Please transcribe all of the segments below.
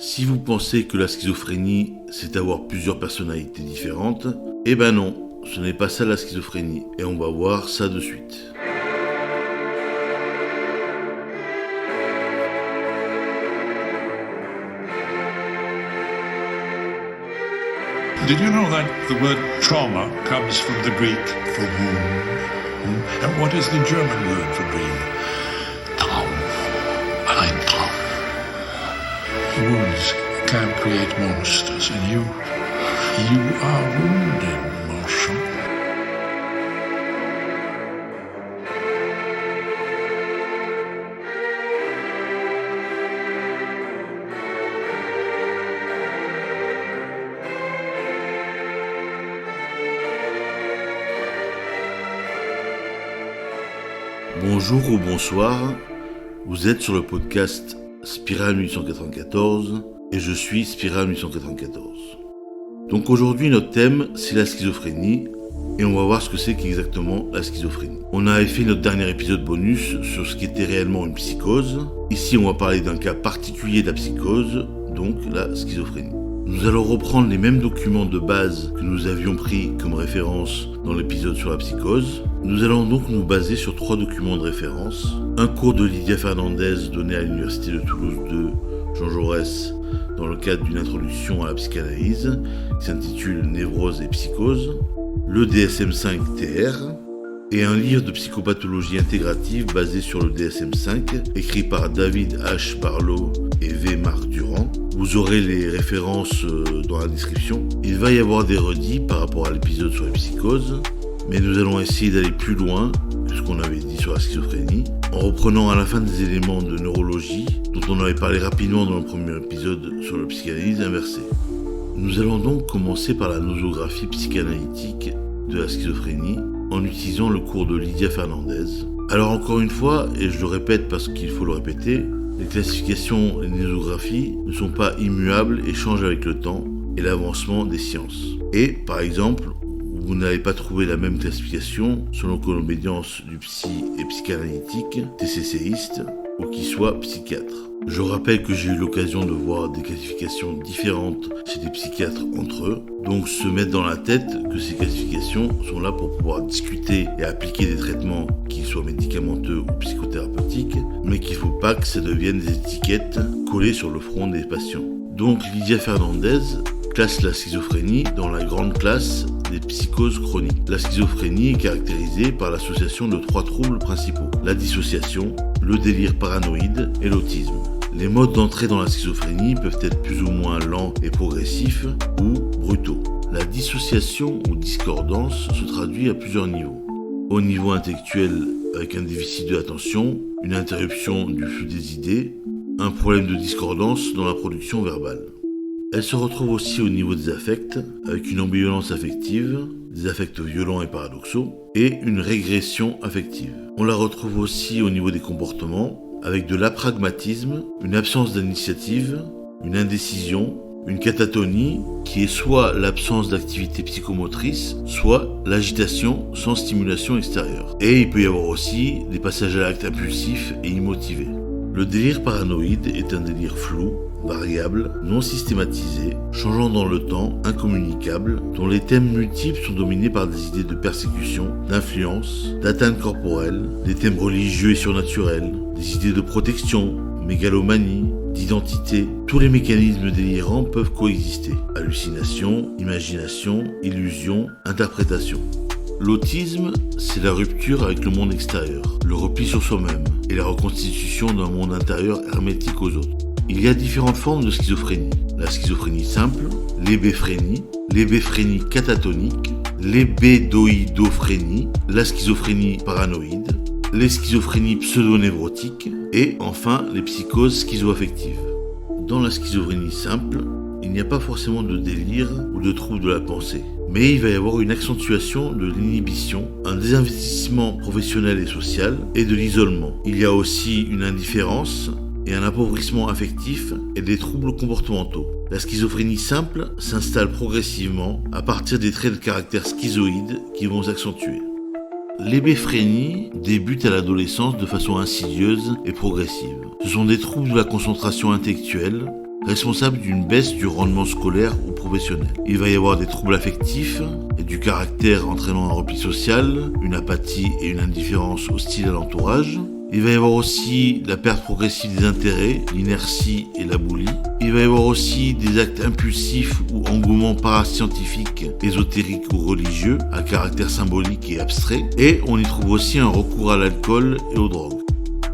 Si vous pensez que la schizophrénie, c'est avoir plusieurs personnalités différentes, eh ben non, ce n'est pas ça la schizophrénie, et on va voir ça de suite. Did you know that the word trauma comes from the Greek for wound? And what is the German word for dream? Traum. Ein Traum. Wounds can create monsters, and you are wounded, mon chien. Bonjour ou bonsoir, vous êtes sur le podcast Spiral 1894 et je suis Spiral 1894. Donc aujourd'hui notre thème c'est la schizophrénie et on va voir ce que c'est qu'exactement la schizophrénie. On avait fait notre dernier épisode bonus sur ce qu'était réellement une psychose. Ici on va parler d'un cas particulier de la psychose, donc la schizophrénie. Nous allons reprendre les mêmes documents de base que nous avions pris comme référence dans l'épisode sur la psychose. Nous allons donc nous baser sur 3 documents de référence. Un cours de Lydia Fernandez donné à l'Université de Toulouse 2, Jean Jaurès, dans le cadre d'une introduction à la psychanalyse, qui s'intitule Névrose et psychose, le DSM-5-TR, et un livre de psychopathologie intégrative basé sur le DSM-5, écrit par David H. Barlow et V. Marc Durand. Vous aurez les références dans la description. Il va y avoir des redits par rapport à l'épisode sur les psychoses, mais nous allons essayer d'aller plus loin que ce qu'on avait dit sur la schizophrénie, en reprenant à la fin des éléments de neurologie dont on avait parlé rapidement dans le premier épisode sur la psychanalyse inversée. Nous allons donc commencer par la nosographie psychanalytique de la schizophrénie en utilisant le cours de Lydia Fernandez. Alors encore une fois, et je le répète parce qu'il faut le répéter, les classifications et les nosographies ne sont pas immuables et changent avec le temps et l'avancement des sciences. Et par exemple, vous n'allez pas trouver la même classification selon que l'obédience du psy est psychanalytique, TCCiste ou qu'il soit psychiatre. Je rappelle que j'ai eu l'occasion de voir des classifications différentes chez des psychiatres entre eux, donc se mettre dans la tête que ces classifications sont là pour pouvoir discuter et appliquer des traitements, qu'ils soient médicamenteux ou psychothérapeutiques, mais qu'il ne faut pas que ça devienne des étiquettes collées sur le front des patients. Donc Lydia Fernandez classe la schizophrénie dans la grande classe des psychoses chroniques. La schizophrénie est caractérisée par l'association de 3 troubles principaux: la dissociation, le délire paranoïde et l'autisme. Les modes d'entrée dans la schizophrénie peuvent être plus ou moins lents et progressifs ou brutaux. La dissociation ou discordance se traduit à plusieurs niveaux. Au niveau intellectuel, avec un déficit de l'attention, une interruption du flux des idées, un problème de discordance dans la production verbale. Elle se retrouve aussi au niveau des affects, avec une ambivalence affective, des affects violents et paradoxaux, et une régression affective. On la retrouve aussi au niveau des comportements, avec de l'apragmatisme, une absence d'initiative, une indécision, une catatonie, qui est soit l'absence d'activité psychomotrice, soit l'agitation sans stimulation extérieure. Et il peut y avoir aussi des passages à l'acte impulsifs et immotivés. Le délire paranoïde est un délire flou, variable, non systématisé, changeant dans le temps, incommunicable, dont les thèmes multiples sont dominés par des idées de persécution, d'influence, d'atteinte corporelle, des thèmes religieux et surnaturels, des idées de protection, mégalomanie, d'identité. Tous les mécanismes délirants peuvent coexister. Hallucination, imagination, illusion, interprétation. L'autisme, c'est la rupture avec le monde extérieur, le repli sur soi-même et la reconstitution d'un monde intérieur hermétique aux autres. Il y a différentes formes de schizophrénie. La schizophrénie simple, l'hébéphrénie catatonique, l'hébédoïdophrénie, la schizophrénie paranoïde, les schizophrénies pseudonévrotiques et enfin les psychoses schizoaffectives. Dans la schizophrénie simple, il n'y a pas forcément de délire ou de trouble de la pensée, mais il va y avoir une accentuation de l'inhibition, un désinvestissement professionnel et social et de l'isolement. Il y a aussi une indifférence et un appauvrissement affectif et des troubles comportementaux. La schizophrénie simple s'installe progressivement à partir des traits de caractère schizoïde qui vont s'accentuer. L'hébéphrénie débute à l'adolescence de façon insidieuse et progressive. Ce sont des troubles de la concentration intellectuelle, responsable d'une baisse du rendement scolaire ou professionnel. Il va y avoir des troubles affectifs et du caractère entraînant un repli social, une apathie et une indifférence hostile à l'entourage. Il va y avoir aussi la perte progressive des intérêts, l'inertie et la boulie. Il va y avoir aussi des actes impulsifs ou engouements parascientifiques, ésotériques ou religieux, à caractère symbolique et abstrait. Et on y trouve aussi un recours à l'alcool et aux drogues.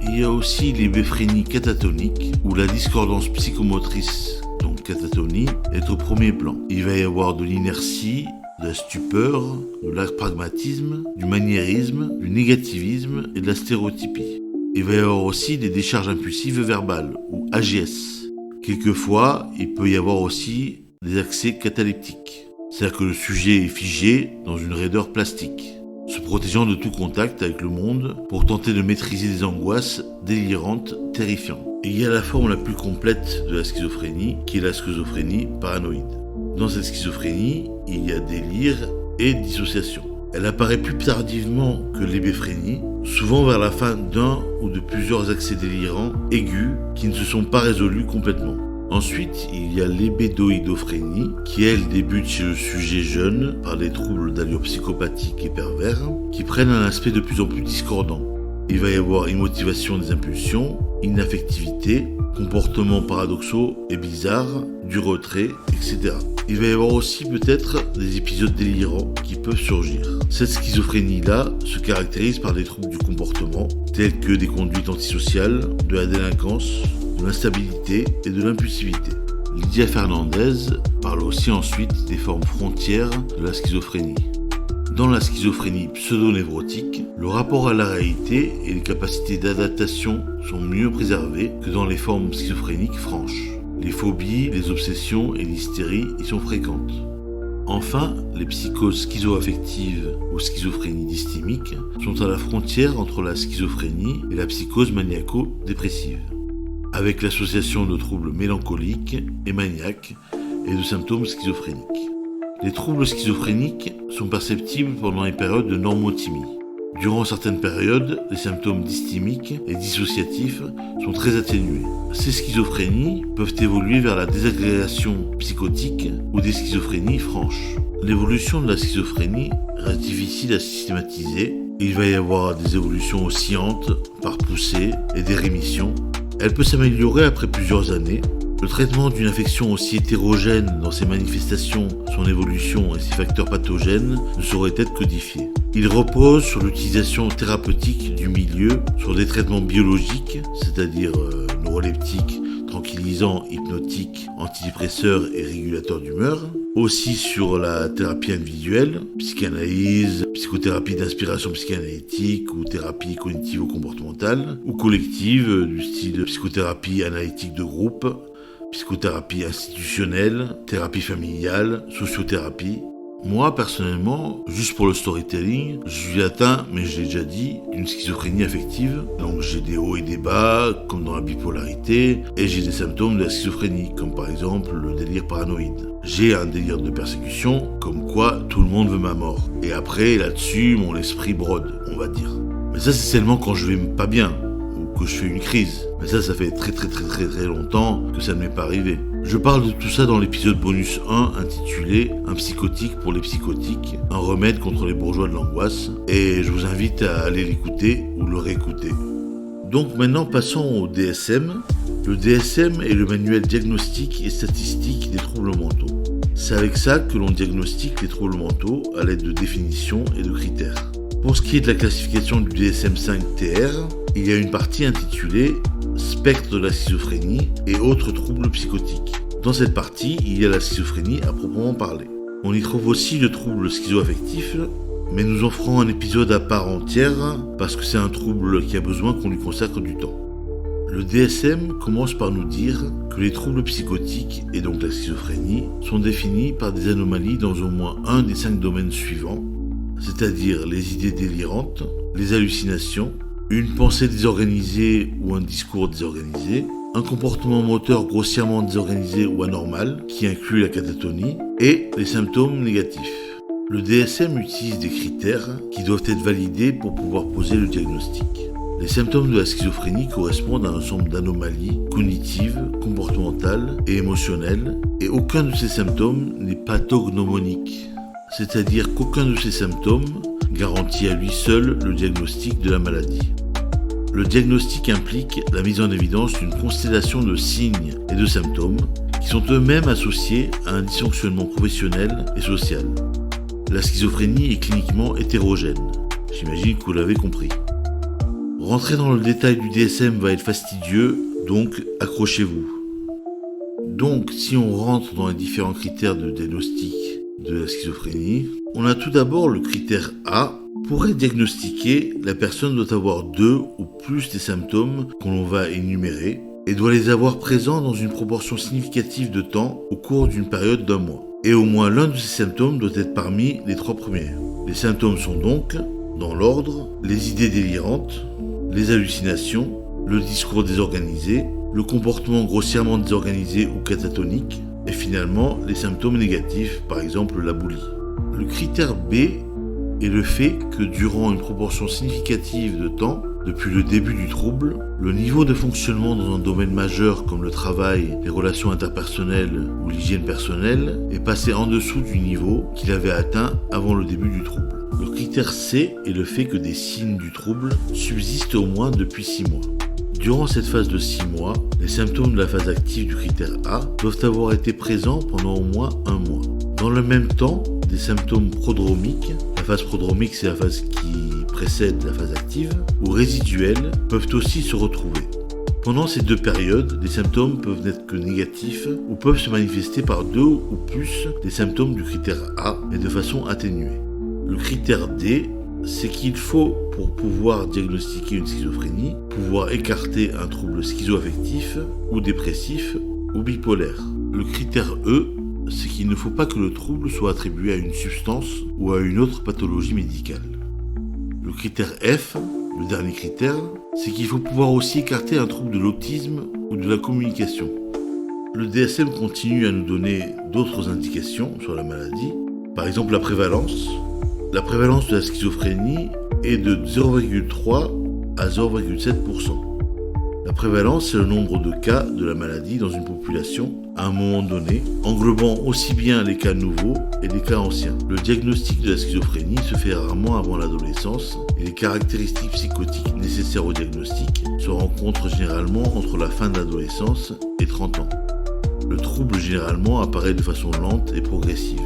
Il y a aussi les béphrénies catatoniques, où la discordance psychomotrice, donc catatonie, est au premier plan. Il va y avoir de l'inertie, de la stupeur, de l'apragmatisme, du maniérisme, du négativisme et de la stéréotypie. Il va y avoir aussi des décharges impulsives verbales, ou AGS. Quelquefois, il peut y avoir aussi des accès cataleptiques. C'est-à-dire que le sujet est figé dans une raideur plastique, se protégeant de tout contact avec le monde pour tenter de maîtriser des angoisses délirantes, terrifiantes. Et il y a la forme la plus complète de la schizophrénie, qui est la schizophrénie paranoïde. Dans cette schizophrénie, il y a délire et dissociation. Elle apparaît plus tardivement que l'hébéphrénie, souvent vers la fin d'un ou de plusieurs accès délirants aigus qui ne se sont pas résolus complètement. Ensuite, il y a l'hébédoïdophrénie, qui elle débute chez le sujet jeune par des troubles d'allure psychopathique et pervers, qui prennent un aspect de plus en plus discordant. Il va y avoir immotivation des impulsions, inaffectivité, comportements paradoxaux et bizarres, du retrait, etc. Il va y avoir aussi peut-être des épisodes délirants qui peuvent surgir. Cette schizophrénie-là se caractérise par des troubles du comportement, tels que des conduites antisociales, de la délinquance, de l'instabilité et de l'impulsivité. Lydia Fernandez parle aussi ensuite des formes frontières de la schizophrénie. Dans la schizophrénie pseudo-névrotique, le rapport à la réalité et les capacités d'adaptation sont mieux préservés que dans les formes schizophréniques franches. Les phobies, les obsessions et l'hystérie y sont fréquentes. Enfin, les psychoses schizoaffectives ou schizophrénie dysthymique sont à la frontière entre la schizophrénie et la psychose maniaco-dépressive, avec l'association de troubles mélancoliques et maniaques et de symptômes schizophréniques. Les troubles schizophréniques sont perceptibles pendant les périodes de normothymie. Durant certaines périodes, les symptômes dysthymiques et dissociatifs sont très atténués. Ces schizophrénies peuvent évoluer vers la désagrégation psychotique ou des schizophrénies franches. L'évolution de la schizophrénie reste difficile à systématiser. Il va y avoir des évolutions oscillantes par poussées et des rémissions. Elle peut s'améliorer après plusieurs années. Le traitement d'une infection aussi hétérogène dans ses manifestations, son évolution et ses facteurs pathogènes ne saurait être codifié. Il repose sur l'utilisation thérapeutique du milieu, sur des traitements biologiques, c'est-à-dire neuroleptiques, tranquillisants, hypnotiques, antidépresseurs et régulateurs d'humeur. Aussi sur la thérapie individuelle, psychanalyse, psychothérapie d'inspiration psychanalytique ou thérapie cognitivo-comportementale, ou collective du style psychothérapie analytique de groupe, psychothérapie institutionnelle, thérapie familiale, sociothérapie. Moi, personnellement, juste pour le storytelling, je suis atteint, mais je l'ai déjà dit, d'une schizophrénie affective. Donc j'ai des hauts et des bas, comme dans la bipolarité, et j'ai des symptômes de la schizophrénie, comme par exemple le délire paranoïde. J'ai un délire de persécution, comme quoi tout le monde veut ma mort. Et après, là-dessus, mon esprit brode, on va dire. Mais ça, c'est seulement quand je vais pas bien, ou que je fais une crise. Mais ça fait très longtemps que ça ne m'est pas arrivé. Je parle de tout ça dans l'épisode bonus 1 intitulé « Un psychotique pour les psychotiques, un remède contre les bourgeois de l'angoisse » et je vous invite à aller l'écouter ou le réécouter. Donc maintenant passons au DSM. Le DSM est le manuel diagnostique et statistique des troubles mentaux. C'est avec ça que l'on diagnostique les troubles mentaux à l'aide de définitions et de critères. Pour ce qui est de la classification du DSM-5-TR, il y a une partie intitulée « Spectre de la schizophrénie et autres troubles psychotiques ». Dans cette partie, il y a la schizophrénie à proprement parler. On y trouve aussi le trouble schizoaffectif, mais nous en ferons un épisode à part entière parce que c'est un trouble qui a besoin qu'on lui consacre du temps. Le DSM commence par nous dire que les troubles psychotiques, et donc la schizophrénie, sont définis par des anomalies dans au moins un des 5 domaines suivants, c'est-à-dire les idées délirantes, les hallucinations, une pensée désorganisée ou un discours désorganisé, un comportement moteur grossièrement désorganisé ou anormal, qui inclut la catatonie, et les symptômes négatifs. Le DSM utilise des critères qui doivent être validés pour pouvoir poser le diagnostic. Les symptômes de la schizophrénie correspondent à un ensemble d'anomalies cognitives, comportementales et émotionnelles, et aucun de ces symptômes n'est pathognomonique, c'est-à-dire qu'aucun de ces symptômes garantit à lui seul le diagnostic de la maladie. Le diagnostic implique la mise en évidence d'une constellation de signes et de symptômes qui sont eux-mêmes associés à un dysfonctionnement professionnel et social. La schizophrénie est cliniquement hétérogène. J'imagine que vous l'avez compris. Rentrer dans le détail du DSM va être fastidieux, donc accrochez-vous. Donc, si on rentre dans les différents critères de diagnostic de la schizophrénie, on a tout d'abord le critère A. Pour être diagnostiqué, la personne doit avoir 2 ou plus des symptômes qu'on va énumérer et doit les avoir présents dans une proportion significative de temps au cours d'une période d'1 mois. Et au moins l'un de ces symptômes doit être parmi les 3 premiers. Les symptômes sont donc, dans l'ordre, les idées délirantes, les hallucinations, le discours désorganisé, le comportement grossièrement désorganisé ou catatonique, et finalement les symptômes négatifs, par exemple la boulie. Le critère B est le fait que durant une proportion significative de temps, depuis le début du trouble, le niveau de fonctionnement dans un domaine majeur comme le travail, les relations interpersonnelles ou l'hygiène personnelle est passé en dessous du niveau qu'il avait atteint avant le début du trouble. Le critère C est le fait que des signes du trouble subsistent au moins depuis 6 mois. Durant cette phase de 6 mois, les symptômes de la phase active du critère A doivent avoir été présents pendant au moins 1 mois. Dans le même temps, des symptômes prodromiques, la phase prodromique c'est la phase qui précède la phase active, ou résiduels peuvent aussi se retrouver. Pendant ces 2 périodes, les symptômes peuvent n'être que négatifs ou peuvent se manifester par 2 ou plus des symptômes du critère A, mais de façon atténuée. Le critère D, c'est qu'il faut, pour pouvoir diagnostiquer une schizophrénie, pouvoir écarter un trouble schizoaffectif ou dépressif ou bipolaire. Le critère E, c'est qu'il ne faut pas que le trouble soit attribué à une substance ou à une autre pathologie médicale. Le critère F, le dernier critère, c'est qu'il faut pouvoir aussi écarter un trouble de l'autisme ou de la communication. Le DSM continue à nous donner d'autres indications sur la maladie, par exemple la prévalence. La prévalence de la schizophrénie est de 0,3 à 0,7%. La prévalence, c'est le nombre de cas de la maladie dans une population à un moment donné, englobant aussi bien les cas nouveaux et les cas anciens. Le diagnostic de la schizophrénie se fait rarement avant l'adolescence et les caractéristiques psychotiques nécessaires au diagnostic se rencontrent généralement entre la fin de l'adolescence et 30 ans. Le trouble généralement apparaît de façon lente et progressive.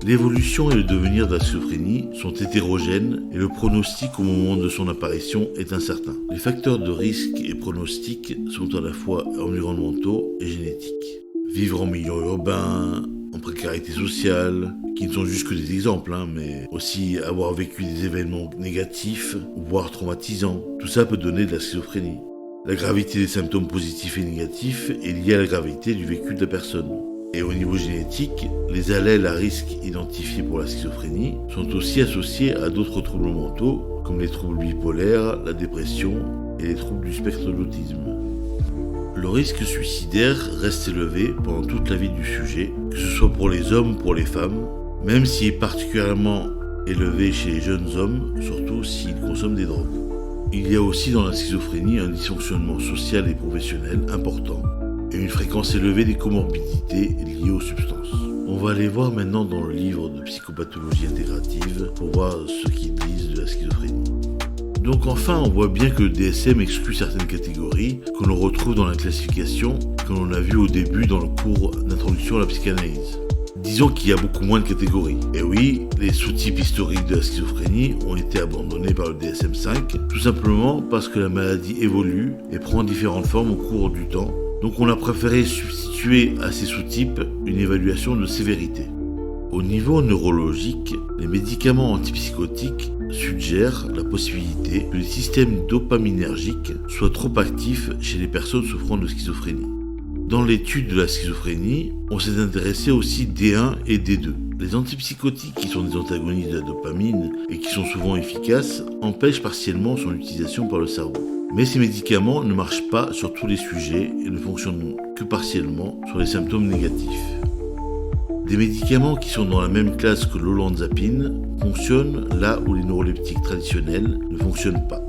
L'évolution et le devenir de la schizophrénie sont hétérogènes et le pronostic au moment de son apparition est incertain. Les facteurs de risque et pronostic sont à la fois environnementaux et génétiques. Vivre en milieu urbain, en précarité sociale, qui ne sont juste que des exemples, mais aussi avoir vécu des événements négatifs, voire traumatisants, tout ça peut donner de la schizophrénie. La gravité des symptômes positifs et négatifs est liée à la gravité du vécu de la personne. Et au niveau génétique, les allèles à risque identifiés pour la schizophrénie sont aussi associés à d'autres troubles mentaux, comme les troubles bipolaires, la dépression et les troubles du spectre de l'autisme. Le risque suicidaire reste élevé pendant toute la vie du sujet, que ce soit pour les hommes ou pour les femmes, même s'il est particulièrement élevé chez les jeunes hommes, surtout s'ils consomment des drogues. Il y a aussi dans la schizophrénie un dysfonctionnement social et professionnel important, et une fréquence élevée des comorbidités liées aux substances. On va aller voir maintenant dans le livre de psychopathologie intégrative pour voir ce qu'ils disent de la schizophrénie. Donc enfin, on voit bien que le DSM exclut certaines catégories que l'on retrouve dans la classification que l'on a vue au début dans le cours d'introduction à la psychanalyse. Disons qu'il y a beaucoup moins de catégories. Et oui, les sous-types historiques de la schizophrénie ont été abandonnés par le DSM-5, tout simplement parce que la maladie évolue et prend différentes formes au cours du temps. Donc on a préféré substituer à ces sous-types une évaluation de sévérité. Au niveau neurologique, les médicaments antipsychotiques suggèrent la possibilité que les systèmes dopaminergiques soient trop actifs chez les personnes souffrant de schizophrénie. Dans l'étude de la schizophrénie, on s'est intéressé aussi D1 et D2. Les antipsychotiques, qui sont des antagonistes de la dopamine et qui sont souvent efficaces, empêchent partiellement son utilisation par le cerveau. Mais ces médicaments ne marchent pas sur tous les sujets et ne fonctionnent que partiellement sur les symptômes négatifs. Des médicaments qui sont dans la même classe que l'olanzapine fonctionnent là où les neuroleptiques traditionnels ne fonctionnent pas.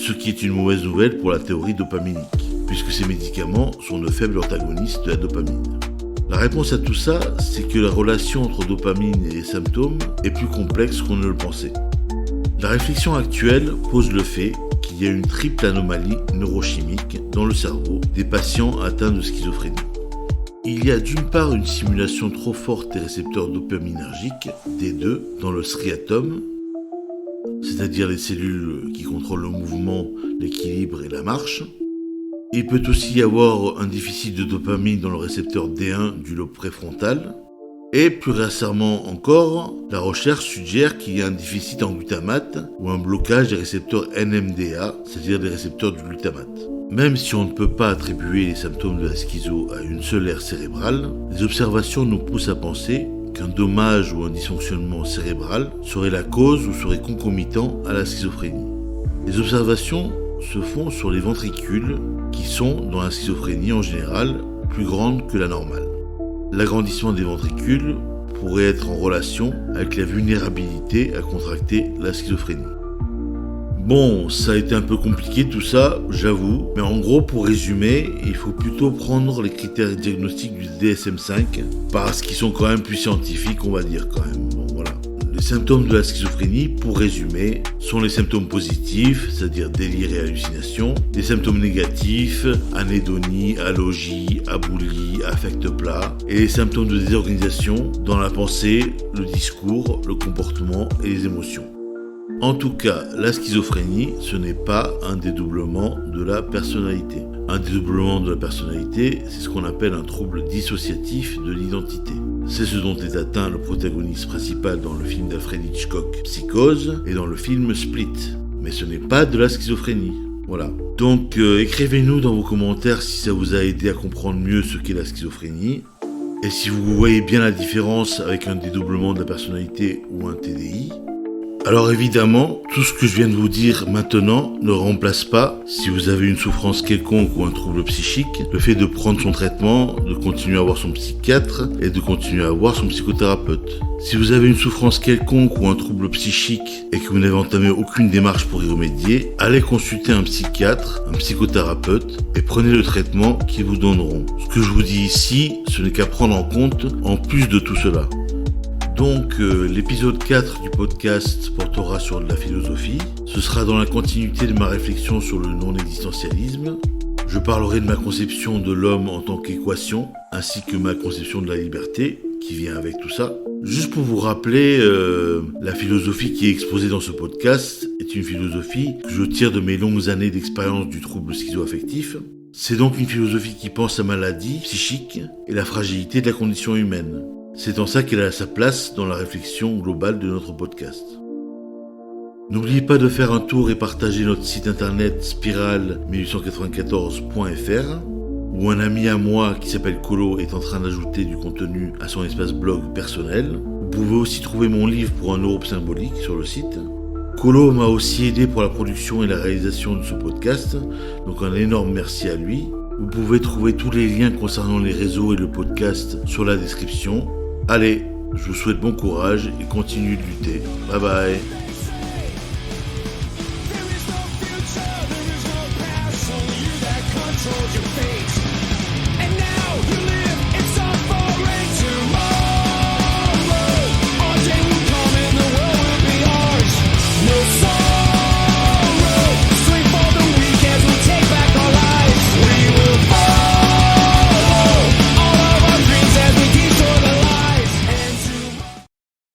ce qui est une mauvaise nouvelle pour la théorie dopaminique, puisque ces médicaments sont de faibles antagonistes de la dopamine. La réponse à tout ça, c'est que la relation entre dopamine et les symptômes est plus complexe qu'on ne le pensait. La réflexion actuelle pose le fait qu'il y a une triple anomalie neurochimique dans le cerveau des patients atteints de schizophrénie. Il y a d'une part une stimulation trop forte des récepteurs dopaminergiques, D2, dans le striatum, c'est-à-dire les cellules qui contrôlent le mouvement, l'équilibre et la marche. Il peut aussi y avoir un déficit de dopamine dans le récepteur D1 du lobe préfrontal. Et plus récemment encore, la recherche suggère qu'il y a un déficit en glutamate ou un blocage des récepteurs NMDA, c'est-à-dire des récepteurs du glutamate. Même si on ne peut pas attribuer les symptômes de la schizo à une seule aire cérébrale, les observations nous poussent à penser qu'un dommage ou un dysfonctionnement cérébral serait la cause ou serait concomitant à la schizophrénie. Les observations se font sur les ventricules qui sont, dans la schizophrénie en général, plus grandes que la normale. L'agrandissement des ventricules pourrait être en relation avec la vulnérabilité à contracter la schizophrénie. Bon, ça a été un peu compliqué tout ça, j'avoue, mais en gros, pour résumer, il faut plutôt prendre les critères diagnostiques du DSM-5 parce qu'ils sont quand même plus scientifiques, on va dire quand même. Bon, voilà. Les symptômes de la schizophrénie, pour résumer, sont les symptômes positifs, c'est-à-dire délire et hallucination, les symptômes négatifs, anédonie, allogie, aboulie, affect plat, et les symptômes de désorganisation dans la pensée, le discours, le comportement et les émotions. En tout cas, la schizophrénie, ce n'est pas un dédoublement de la personnalité. Un dédoublement de la personnalité, c'est ce qu'on appelle un trouble dissociatif de l'identité. C'est ce dont est atteint le protagoniste principal dans le film d'Alfred Hitchcock, Psychose, et dans le film Split. Mais ce n'est pas de la schizophrénie. Voilà. Donc, écrivez-nous dans vos commentaires si ça vous a aidé à comprendre mieux ce qu'est la schizophrénie. Et si vous voyez bien la différence avec un dédoublement de la personnalité ou un TDI. Alors évidemment, tout ce que je viens de vous dire maintenant ne remplace pas, si vous avez une souffrance quelconque ou un trouble psychique, le fait de prendre son traitement, de continuer à voir son psychiatre et de continuer à voir son psychothérapeute. Si vous avez une souffrance quelconque ou un trouble psychique et que vous n'avez entamé aucune démarche pour y remédier, allez consulter un psychiatre, un psychothérapeute et prenez le traitement qu'ils vous donneront. Ce que je vous dis ici, ce n'est qu'à prendre en compte en plus de tout cela. Donc l'épisode 4 du podcast portera sur de la philosophie. Ce sera dans la continuité de ma réflexion sur le non-existentialisme. Je parlerai de ma conception de l'homme en tant qu'équation, ainsi que ma conception de la liberté, qui vient avec tout ça. Juste pour vous rappeler, la philosophie qui est exposée dans ce podcast est une philosophie que je tire de mes longues années d'expérience du trouble schizoaffectif. C'est donc une philosophie qui pense à la maladie psychique et la fragilité de la condition humaine. C'est en ça qu'elle a sa place dans la réflexion globale de notre podcast. N'oubliez pas de faire un tour et partager notre site internet spiral1894.fr où un ami à moi qui s'appelle Colo est en train d'ajouter du contenu à son espace blog personnel. Vous pouvez aussi trouver mon livre pour 1 euro symbolique sur le site. Colo m'a aussi aidé pour la production et la réalisation de ce podcast, donc un énorme merci à lui. Vous pouvez trouver tous les liens concernant les réseaux et le podcast sur la description. Allez, je vous souhaite bon courage et continuez de lutter. Bye bye.